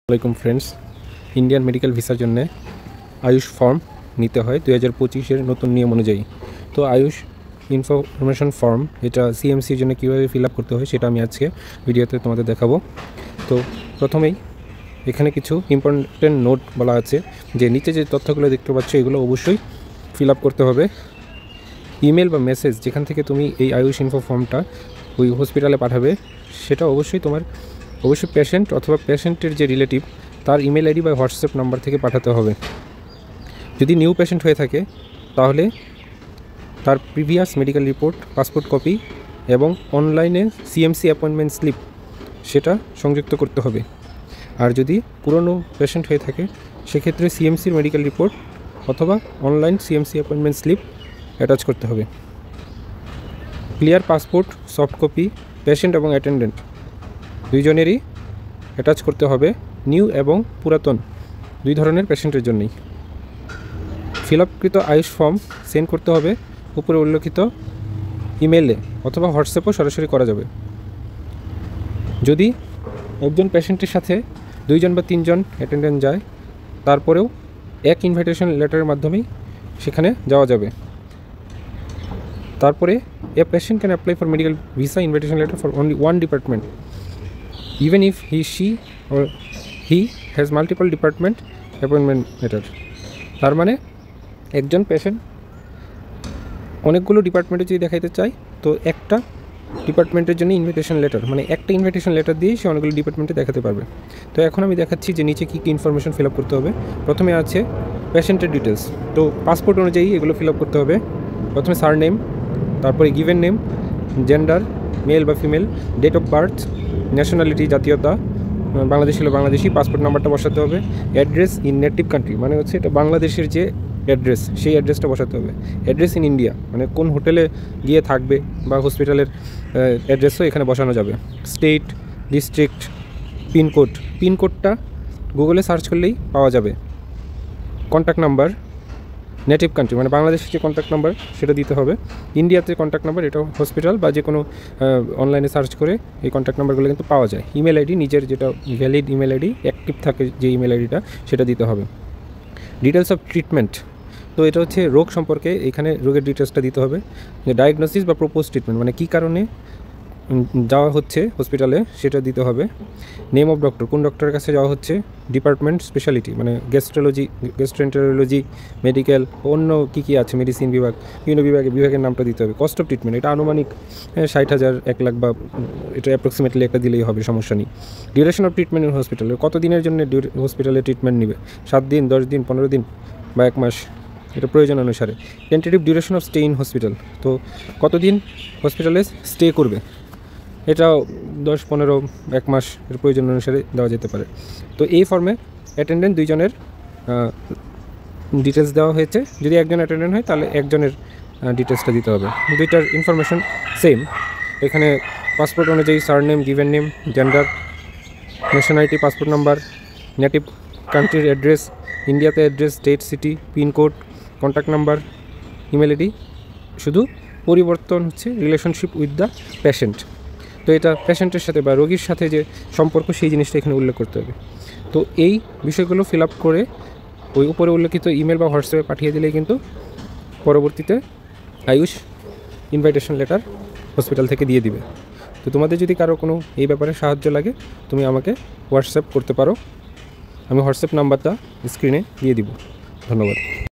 আসসালামাইকুম friends, Indian medical ভিসার জন্য আয়ুষ ফর্ম নিতে হয় 2025-এর নতুন নিয়ম অনুযায়ী। তো আয়ুষ ইনফরমেশন ফর্ম এটা সিএমসির জন্য কীভাবে ফিল আপ করতে হয় সেটা আমি আজকে ভিডিওতে তোমাদের দেখাবো। তো প্রথমেই এখানে কিছু ইম্পর্টেন্ট নোট বলা আছে যে নিচে যে তথ্যগুলো দেখতে পাচ্ছ এগুলো অবশ্যই ফিল আপ করতে হবে। ইমেল বা মেসেজ যেখান থেকে তুমি এই আয়ুষ ইনফো ফর্মটা ওই হসপিটালে পাঠাবে সেটা অবশ্যই পেশেন্ট অথবা পেশেন্টের যে রিলেটিভ তার ইমেল আইডি বা হোয়াটসঅ্যাপ নাম্বার থেকে পাঠাতে হবে। যদি নিউ পেশেন্ট হয়ে থাকে তাহলে তার previous medical report, passport copy এবং অনলাইনে সিএমসি অ্যাপয়েন্টমেন্ট স্লিপ সেটা সংযুক্ত করতে হবে। আর যদি পুরনো পেশেন্ট হয়ে থাকে সেক্ষেত্রে সিএমসির মেডিকেল রিপোর্ট অথবা online CMC appointment slip attach করতে হবে। Clear passport soft copy patient এবং অ্যাটেন্ডেন্ট দুইজনেরই অ্যাটাচ করতে হবে, নিউ এবং পুরাতন দুই ধরনের পেশেন্টের জন্যই। ফিল আপকৃত আয়ুষ ফর্ম সেন্ড করতে হবে উপরে উল্লেখিত ইমেলে অথবা হোয়াটসঅ্যাপও সরাসরি করা যাবে। যদি একজন পেশেন্টের সাথে দুইজন বা তিনজন অ্যাটেন্ডেন্ট যায় তারপরেও এক ইনভাইটেশন লেটারের মাধ্যমেই সেখানে যাওয়া যাবে। তারপরে a patient can apply for medical visa invitation letter for only one department even if she or he has multiple department appointment letter। তার মানে একজন পেশেন্ট অনেকগুলো ডিপার্টমেন্টে যদি দেখাইতে চায় তো একটা ডিপার্টমেন্টের জন্য ইনভিটেশন লেটার, মানে একটা ইনভিটেশন লেটার দিয়ে সে অনেকগুলো ডিপার্টমেন্টে দেখাতে পারবে। তো এখন আমি দেখাচ্ছি যে নিচে কী কী ইনফরমেশন ফিল আপ করতে হবে। প্রথমে আছে পেশেন্টের ডিটেলস। তো পাসপোর্ট অনুযায়ী এগুলো ফিল আপ করতে হবে। প্রথমে সারনেম, তারপরে গিভেন নেম, জেন্ডার মেল বা female, date of birth, nationality জাতীয়তা বাংলাদেশি হলে বাংলাদেশি, পাসপোর্ট নাম্বারটা বসাতে হবে। অ্যাড্রেস ইন নেটিভ কান্ট্রি মানে হচ্ছে এটা বাংলাদেশের যে অ্যাড্রেস সেই অ্যাড্রেসটা বসাতে হবে। অ্যাড্রেস ইন ইন্ডিয়া মানে কোন হোটেলে গিয়ে থাকবে বা হসপিটালের অ্যাড্রেসও এখানে বসানো যাবে। স্টেট, ডিস্ট্রিক্ট, পিনকোডটা গুগলে সার্চ করলেই পাওয়া যাবে। কন্ট্যাক্ট নাম্বার, নেটিভ কান্ট্রি মানে বাংলাদেশের যে কন্ট্যাক্ট নাম্বার সেটা দিতে হবে। ইন্ডিয়াতে কন্ট্যাক্ট নাম্বার এটা হসপিটাল বা যে কোনো অনলাইনে সার্চ করে এই কন্ট্যাক্ট নাম্বারগুলো কিন্তু পাওয়া যায়। ইমেল আইডি নিজের যেটা ভ্যালিড ইমেল আইডি অ্যাক্টিভ থাকে যে ইমেল আইডিটা সেটা দিতে হবে। ডিটেলস অফ ট্রিটমেন্ট, তো এটা হচ্ছে রোগ সম্পর্কে, এখানে রোগের ডিটেলসটা দিতে হবে। যে ডায়াগনোসিস বা প্রপোজ ট্রিটমেন্ট মানে কী কারণে যাওয়া হচ্ছে হসপিটালে সেটা দিতে হবে। নেম অফ ডক্টর, কোন ডক্টরের কাছে যাওয়া হচ্ছে। ডিপার্টমেন্ট, স্পেশালিটি মানে গ্যাস্ট্রোএন্টারোলজি, মেডিকেল, অন্য কী কী আছে, মেডিসিন বিভাগ, বিভিন্ন বিভাগের নামটা দিতে হবে। কস্ট অফ ট্রিটমেন্ট এটা আনুমানিক 60,000, 1 লাখ বা এটা অ্যাপ্রক্সিমেটলি একটা দিলেই হবে, সমস্যা নেই। ডিউরেশন অফ ট্রিটমেন্ট ইন হসপিটালে কত দিনের জন্য হসপিটালে ট্রিটমেন্ট নেবে, 7 দিন, 10 দিন, 15 দিন বা 1 মাস, এটা প্রয়োজন অনুসারে। Tentative duration of stay in hospital, তো কতদিন হসপিটালে স্টে করবে এটা 10, 15, 1 মাস এর প্রয়োজন অনুসারে দেওয়া যেতে পারে। তো এই ফর্মে অ্যাটেন্ডেন্ট দুইজনের ডিটেলস দেওয়া হয়েছে। যদি একজন অ্যাটেন্ডেন্ট হয় তাহলে একজনের ডিটেলসটা দিতে হবে। দুইটার ইনফরমেশন সেম। এখানে পাসপোর্ট অনুযায়ী surname, given name, gender, nationality, passport number, native কান্ট্রির অ্যাড্রেস, ইন্ডিয়াতে address, state, city, pincode, contact number, email ID. শুধু পরিবর্তন হচ্ছে রিলেশনশিপ উইথ দ্য পেশেন্ট। তো এটা পেশেন্টের সাথে বা রোগীর সাথে যে সম্পর্ক সেই জিনিসটা এখানে উল্লেখ করতে হবে। তো এই বিষয়গুলো ফিল আপ করে ওই উপরে উল্লেখিত ইমেল বা হোয়াটসঅ্যাপে পাঠিয়ে দিলেই কিন্তু পরবর্তীতে আয়ুষ ইনভাইটেশন লেটার হসপিটাল থেকে দিয়ে দিবে। তো তোমাদের যদি কারো কোনো এই ব্যাপারে সাহায্য লাগে তুমি আমাকে হোয়াটসঅ্যাপ করতে পারো, আমি হোয়াটসঅ্যাপ নাম্বারটা স্ক্রিনে দিয়ে দিব। ধন্যবাদ।